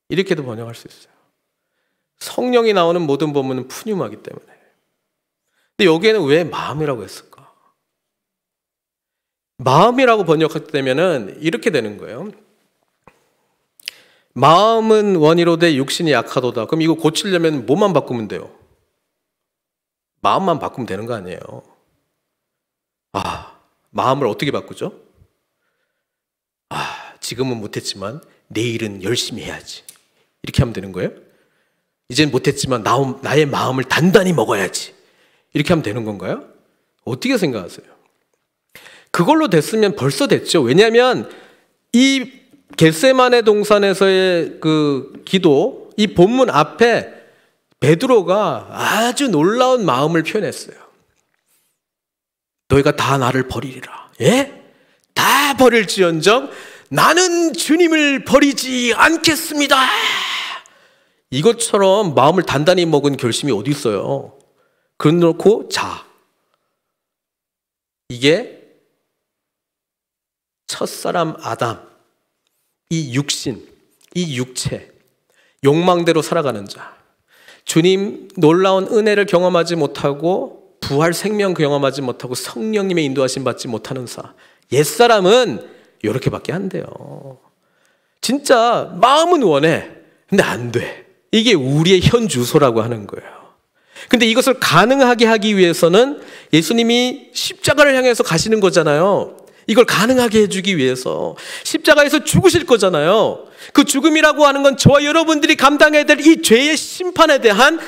이렇게도 번역할 수 있어요. 성령이 나오는 모든 본문은 푸뉴마이기 때문에. 근데 여기에는 왜 마음이라고 했을까? 마음이라고 번역하면 이렇게 되는 거예요. 마음은 원이로되 육신이 약하도다. 그럼 이거 고치려면 뭐만 바꾸면 돼요? 마음만 바꾸면 되는 거 아니에요? 마음을 어떻게 바꾸죠? 지금은 못했지만 내일은 열심히 해야지. 이렇게 하면 되는 거예요? 이젠 못했지만 나의 마음을 단단히 먹어야지. 이렇게 하면 되는 건가요? 어떻게 생각하세요? 그걸로 됐으면 벌써 됐죠. 왜냐하면 이 겟세마네 동산에서의 그 기도, 이 본문 앞에 베드로가 아주 놀라운 마음을 표현했어요. 너희가 다 나를 버리리라. 예? 다 버릴지언정 나는 주님을 버리지 않겠습니다. 이것처럼 마음을 단단히 먹은 결심이 어디 있어요? 그래놓고 자, 이게 첫사람 아담, 이 육신, 이 육체, 욕망대로 살아가는 자, 주님 놀라운 은혜를 경험하지 못하고 부활 생명 경험하지 못하고 성령님의 인도하심 받지 못하는 사, 옛사람은 이렇게밖에 안 돼요. 진짜 마음은 원해, 근데 안 돼. 이게 우리의 현 주소라고 하는 거예요. 근데 이것을 가능하게 하기 위해서는 예수님이 십자가를 향해서 가시는 거잖아요. 이걸 가능하게 해주기 위해서 십자가에서 죽으실 거잖아요. 그 죽음이라고 하는 건 저와 여러분들이 감당해야 될 이 죄의 심판에 대한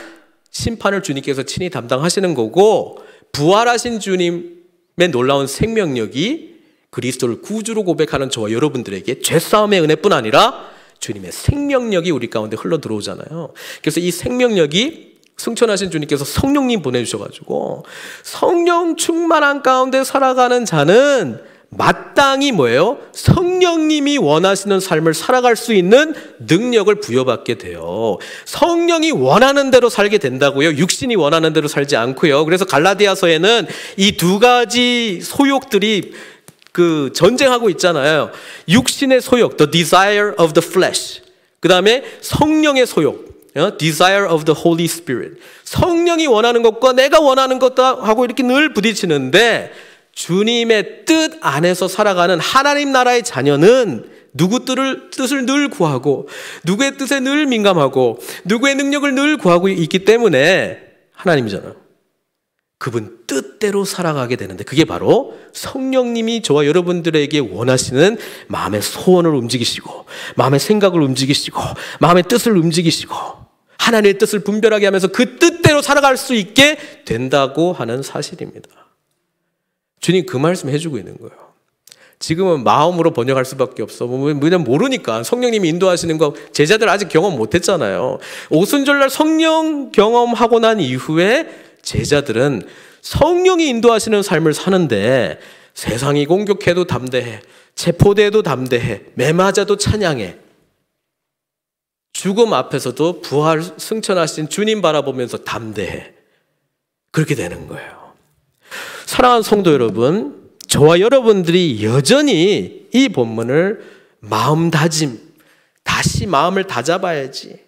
심판을 주님께서 친히 담당하시는 거고, 부활하신 주님의 놀라운 생명력이 그리스도를 구주로 고백하는 저와 여러분들에게 죄싸움의 은혜뿐 아니라 주님의 생명력이 우리 가운데 흘러 들어오잖아요. 그래서 이 생명력이 승천하신 주님께서 성령님 보내주셔가지고 성령 충만한 가운데 살아가는 자는 마땅히 뭐예요? 성령님이 원하시는 삶을 살아갈 수 있는 능력을 부여받게 돼요. 성령이 원하는 대로 살게 된다고요. 육신이 원하는 대로 살지 않고요. 그래서 갈라디아서에는 이 두 가지 소욕들이 전쟁하고 있잖아요. 육신의 소욕, the desire of the flesh. 그 다음에 성령의 소욕, desire of the Holy Spirit. 성령이 원하는 것과 내가 원하는 것하고 이렇게 늘 부딪히는데, 주님의 뜻 안에서 살아가는 하나님 나라의 자녀는 누구 뜻을 늘 구하고 누구의 뜻에 늘 민감하고 누구의 능력을 늘 구하고 있기 때문에 하나님이잖아요. 그분 뜻대로 살아가게 되는데, 그게 바로 성령님이 저와 여러분들에게 원하시는 마음의 소원을 움직이시고 마음의 생각을 움직이시고 마음의 뜻을 움직이시고 하나님의 뜻을 분별하게 하면서 그 뜻대로 살아갈 수 있게 된다고 하는 사실입니다. 주님 그 말씀 해주고 있는 거예요. 지금은 마음으로 번역할 수밖에 없어. 왜냐면 모르니까. 성령님이 인도하시는 거 제자들 아직 경험 못했잖아요. 오순절날 성령 경험하고 난 이후에 제자들은 성령이 인도하시는 삶을 사는데, 세상이 공격해도 담대해, 체포돼도 담대해, 매 맞아도 찬양해, 죽음 앞에서도 부활 승천하신 주님 바라보면서 담대해. 그렇게 되는 거예요. 사랑하는 성도 여러분, 저와 여러분들이 여전히 이 본문을 마음다짐, 다시 마음을 다잡아야지,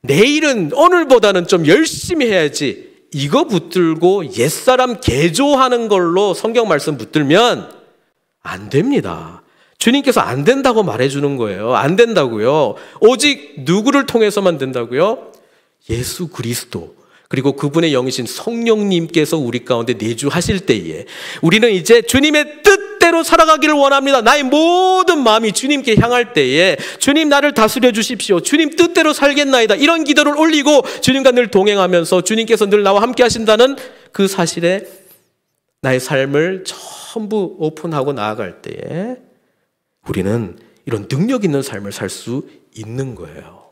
내일은 오늘보다는 좀 열심히 해야지, 이거 붙들고 옛사람 개조하는 걸로 성경 말씀 붙들면 안 됩니다. 주님께서 안 된다고 말해주는 거예요. 안 된다고요. 오직 누구를 통해서만 된다고요? 예수 그리스도, 그리고 그분의 영이신 성령님께서 우리 가운데 내주하실 때에 우리는 이제 주님의 뜻대로 살아가기를 원합니다. 나의 모든 마음이 주님께 향할 때에 주님 나를 다스려 주십시오, 주님 뜻대로 살겠나이다, 이런 기도를 올리고 주님과 늘 동행하면서 주님께서 늘 나와 함께 하신다는 그 사실에 나의 삶을 전부 오픈하고 나아갈 때에 우리는 이런 능력 있는 삶을 살 수 있는 거예요.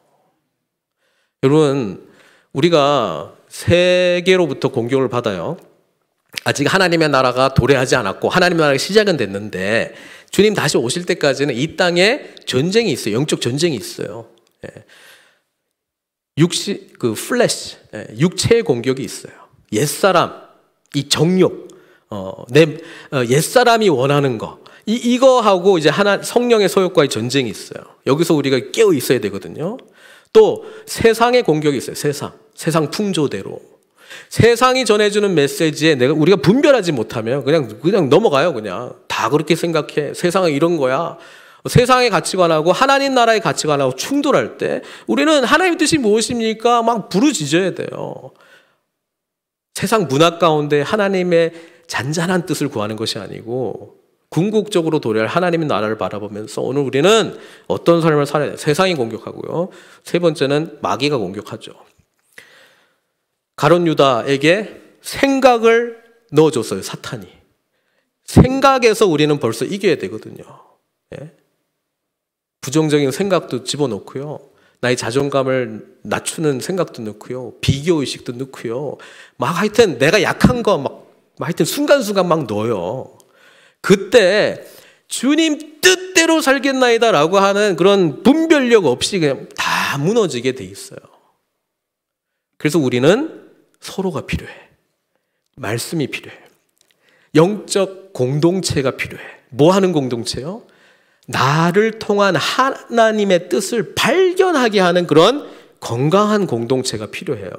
여러분, 우리가 세계로부터 공격을 받아요. 아직 하나님의 나라가 도래하지 않았고 하나님의 나라가 시작은 됐는데, 주님 다시 오실 때까지는 이 땅에 전쟁이 있어요. 영적 전쟁이 있어요. 플래시, 육체의 공격이 있어요. 옛사람, 이 정욕, 옛사람이 원하는 거, 이거하고 이제 성령의 소욕과의 전쟁이 있어요. 여기서 우리가 깨어 있어야 되거든요. 또 세상의 공격이 있어요. 세상 풍조대로 세상이 전해주는 메시지에 우리가 분별하지 못하면 그냥 넘어가요. 그냥 다 그렇게 생각해. 세상은 이런 거야. 세상의 가치관하고 하나님 나라의 가치관하고 충돌할 때 우리는 하나님의 뜻이 무엇입니까? 막 부르짖어야 돼요. 세상 문화 가운데 하나님의 잔잔한 뜻을 구하는 것이 아니고 궁극적으로 도래할 하나님의 나라를 바라보면서 오늘 우리는 어떤 삶을 살아야 돼요? 세상이 공격하고요. 세 번째는 마귀가 공격하죠. 가룟 유다에게 생각을 넣어줬어요. 사탄이. 생각에서 우리는 벌써 이겨야 되거든요. 부정적인 생각도 집어넣고요. 나의 자존감을 낮추는 생각도 넣고요. 비교의식도 넣고요. 막 하여튼 내가 약한 거 하여튼 순간순간 막 넣어요. 그때 주님 뜻대로 살겠나이다 라고 하는 그런 분별력 없이 그냥 다 무너지게 돼 있어요. 그래서 우리는 서로가 필요해. 말씀이 필요해. 영적 공동체가 필요해. 뭐 하는 공동체요? 나를 통한 하나님의 뜻을 발견하게 하는 그런 건강한 공동체가 필요해요.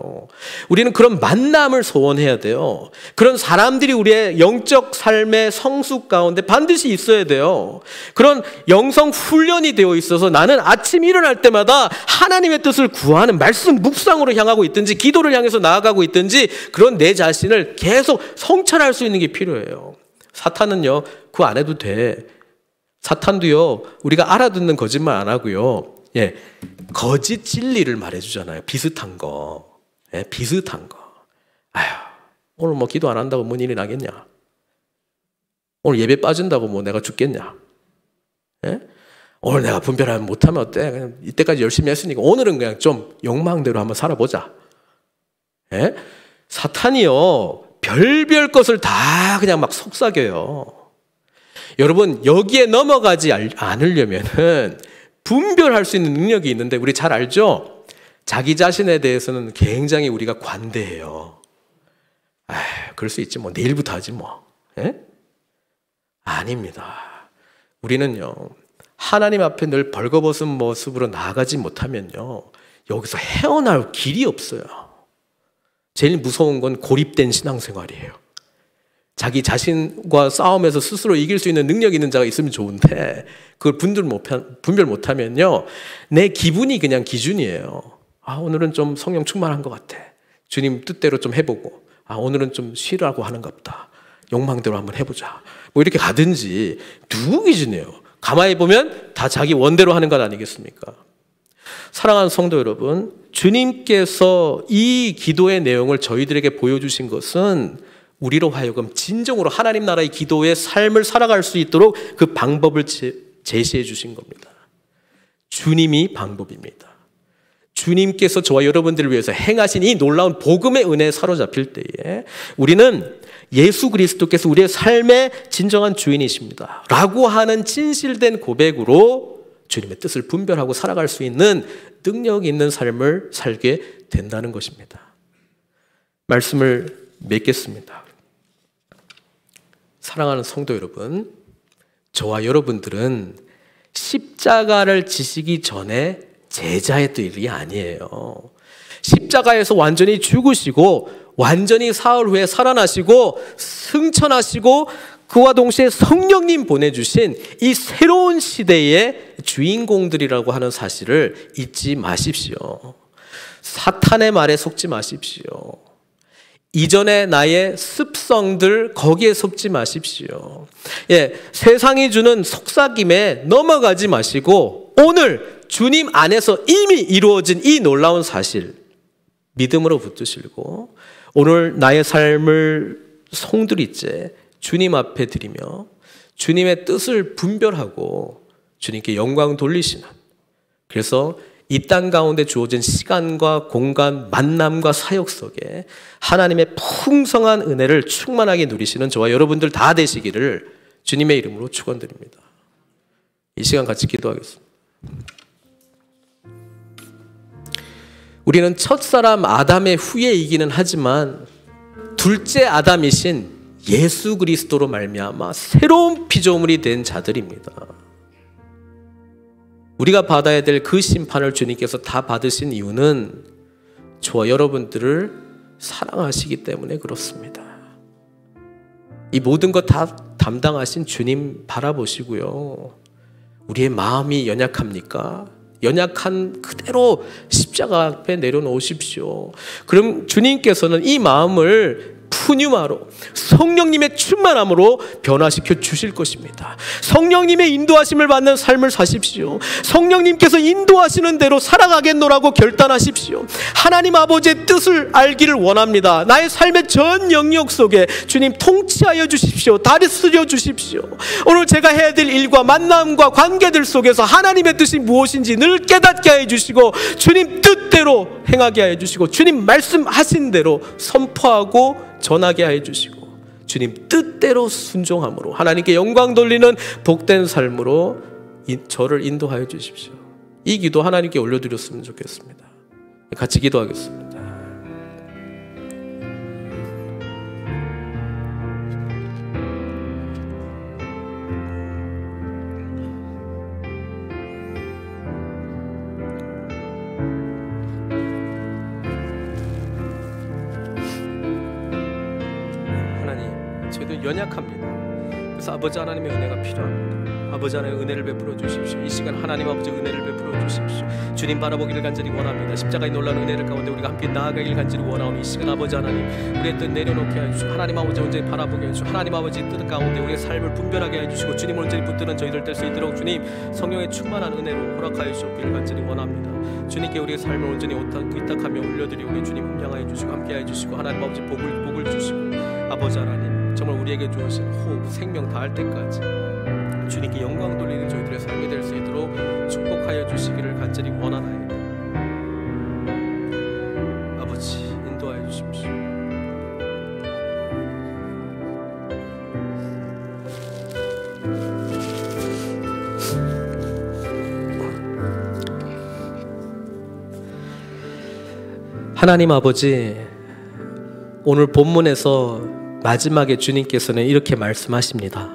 우리는 그런 만남을 소원해야 돼요. 그런 사람들이 우리의 영적 삶의 성숙 가운데 반드시 있어야 돼요. 그런 영성 훈련이 되어 있어서 나는 아침 일어날 때마다 하나님의 뜻을 구하는 말씀 묵상으로 향하고 있든지 기도를 향해서 나아가고 있든지 그런 내 자신을 계속 성찰할 수 있는 게 필요해요. 사탄은요, 그거 안 해도 돼. 사탄도요, 우리가 알아듣는 거짓말 안 하고요, 예, 거짓 진리를 말해주잖아요. 비슷한 거. 예, 비슷한 거. 아휴, 오늘 뭐 기도 안 한다고 뭔 일이 나겠냐? 오늘 예배 빠진다고 뭐 내가 죽겠냐? 예? 오늘 내가 분별하면 못하면 어때? 그냥 이때까지 열심히 했으니까 오늘은 그냥 좀 욕망대로 한번 살아보자. 예? 사탄이요, 별별 것을 다 그냥 막 속삭여요. 여러분, 여기에 넘어가지 않으려면은 분별할 수 있는 능력이 있는데 우리 잘 알죠? 자기 자신에 대해서는 굉장히 우리가 관대해요. 그럴 수 있지 뭐, 내일부터 하지 뭐. 예? 아닙니다. 우리는요, 하나님 앞에 늘 벌거벗은 모습으로 나아가지 못하면요, 여기서 헤어나올 길이 없어요. 제일 무서운 건 고립된 신앙생활이에요. 자기 자신과 싸움에서 스스로 이길 수 있는 능력 있는 자가 있으면 좋은데 그걸 분별 못하면요, 내 기분이 그냥 기준이에요. 오늘은 좀 성령 충만한 것 같아. 주님 뜻대로 좀 해보고, 오늘은 좀 쉬라고 하는가 보다. 욕망대로 한번 해보자. 뭐 이렇게 가든지. 누구 기준이에요? 가만히 보면 다 자기 원대로 하는 것 아니겠습니까? 사랑하는 성도 여러분, 주님께서 이 기도의 내용을 저희들에게 보여주신 것은 우리로 하여금 진정으로 하나님 나라의 기도의 삶을 살아갈 수 있도록 그 방법을 제시해 주신 겁니다. 주님이 방법입니다. 주님께서 저와 여러분들을 위해서 행하신 이 놀라운 복음의 은혜에 사로잡힐 때에 우리는 예수 그리스도께서 우리의 삶의 진정한 주인이십니다 라고 하는 진실된 고백으로 주님의 뜻을 분별하고 살아갈 수 있는 능력이 있는 삶을 살게 된다는 것입니다. 말씀을 맺겠습니다. 사랑하는 성도 여러분, 저와 여러분들은 십자가를 지시기 전에 제자했던 일이 아니에요. 십자가에서 완전히 죽으시고 완전히 사흘 후에 살아나시고 승천하시고 그와 동시에 성령님 보내주신 이 새로운 시대의 주인공들이라고 하는 사실을 잊지 마십시오. 사탄의 말에 속지 마십시오. 이전의 나의 습성들 거기에 속지 마십시오. 예, 세상이 주는 속삭임에 넘어가지 마시고 오늘 주님 안에서 이미 이루어진 이 놀라운 사실 믿음으로 붙드시고 오늘 나의 삶을 송두리째 주님 앞에 드리며 주님의 뜻을 분별하고 주님께 영광 돌리시는, 그래서 이 땅 가운데 주어진 시간과 공간, 만남과 사역 속에 하나님의 풍성한 은혜를 충만하게 누리시는 저와 여러분들 다 되시기를 주님의 이름으로 축원드립니다. 이 시간 같이 기도하겠습니다. 우리는 첫사람 아담의 후예이기는 하지만 둘째 아담이신 예수 그리스도로 말미암아 새로운 피조물이 된 자들입니다. 우리가 받아야 될 그 심판을 주님께서 다 받으신 이유는 저와 여러분들을 사랑하시기 때문에 그렇습니다. 이 모든 것 다 담당하신 주님 바라보시고요. 우리의 마음이 연약합니까? 연약한 그대로 십자가 앞에 내려놓으십시오. 그럼 주님께서는 이 마음을 푸뉴마로 성령님의 충만함으로 변화시켜 주실 것입니다. 성령님의 인도하심을 받는 삶을 사십시오. 성령님께서 인도하시는 대로 살아가겠노라고 결단하십시오. 하나님 아버지의 뜻을 알기를 원합니다. 나의 삶의 전 영역 속에 주님 통치하여 주십시오. 다스려 주십시오. 오늘 제가 해야 될 일과 만남과 관계들 속에서 하나님의 뜻이 무엇인지 늘 깨닫게 해 주시고 주님 뜻대로 행하게 해 주시고 주님 말씀하신 대로 선포하고 전하게 해 주시고 주님 뜻대로 순종함으로 하나님께 영광 돌리는 복된 삶으로 저를 인도하여 주십시오. 이 기도 하나님께 올려드렸으면 좋겠습니다. 같이 기도하겠습니다. 저희도 연약합니다. 그래서 아버지 하나님의 은혜가 필요합니다. 아버지 하나님의 은혜를 베풀어 주십시오. 이 시간 하나님 아버지 은혜를 베풀어 주십시오. 주님 바라보기를 간절히 원합니다. 십자가의 놀라운 은혜를 가운데 우리가 함께 나아가길 간절히 원하오니 이 시간 아버지 하나님 우리의 뜻 내려놓게 해주시고 하나님 아버지 온전히 바라보게 해주시고 하나님 아버지 뜻 가운데 우리의 삶을 분별하게 해주시고 주님을 온전히 붙드는 저희들 될 수 있도록 주님 성령의 충만한 은혜로 허락하여 주시옵기를 간절히 원합니다. 주님께 우리의 삶을 온전히 의탁하며 올려드리오니 주님 함양하여 주시고 함께해 주시고 하나님 아버지 복을 주시고 아버지 하나님 정말 우리에게 주신 호흡, 생명 다할 때까지 주님께 영광 돌리는 저희들의 삶이 될 수 있도록 축복하여 주시기를 간절히 원하나이다. 아버지 인도하여 주십시오. 하나님 아버지, 오늘 본문에서 마지막에 주님께서는 이렇게 말씀하십니다.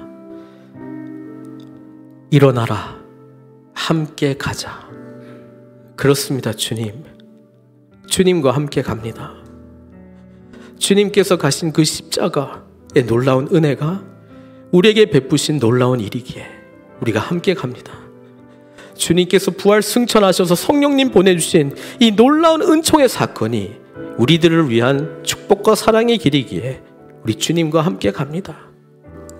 일어나라, 함께 가자. 그렇습니다, 주님. 주님과 함께 갑니다. 주님께서 가신 그 십자가의 놀라운 은혜가 우리에게 베푸신 놀라운 일이기에 우리가 함께 갑니다. 주님께서 부활 승천하셔서 성령님 보내주신 이 놀라운 은총의 사건이 우리들을 위한 축복과 사랑의 길이기에 우리 주님과 함께 갑니다.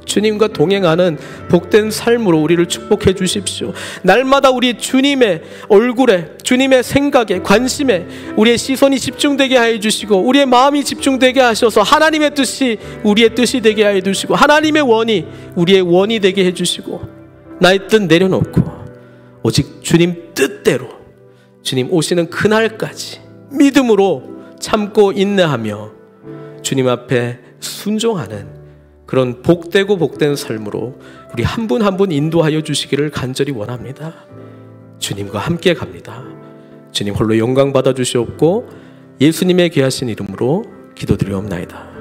주님과 동행하는 복된 삶으로 우리를 축복해 주십시오. 날마다 우리 주님의 얼굴에, 주님의 생각에, 관심에 우리의 시선이 집중되게 하여 주시고 우리의 마음이 집중되게 하셔서 하나님의 뜻이 우리의 뜻이 되게 하여 주시고 하나님의 원이 우리의 원이 되게 해주시고 나의 뜻 내려놓고 오직 주님 뜻대로 주님 오시는 그날까지 믿음으로 참고 인내하며 주님 앞에 순종하는 그런 복되고 복된 삶으로 우리 한 분 한 분 인도하여 주시기를 간절히 원합니다. 주님과 함께 갑니다. 주님 홀로 영광 받아 주시옵고 예수님의 귀하신 이름으로 기도드리옵나이다.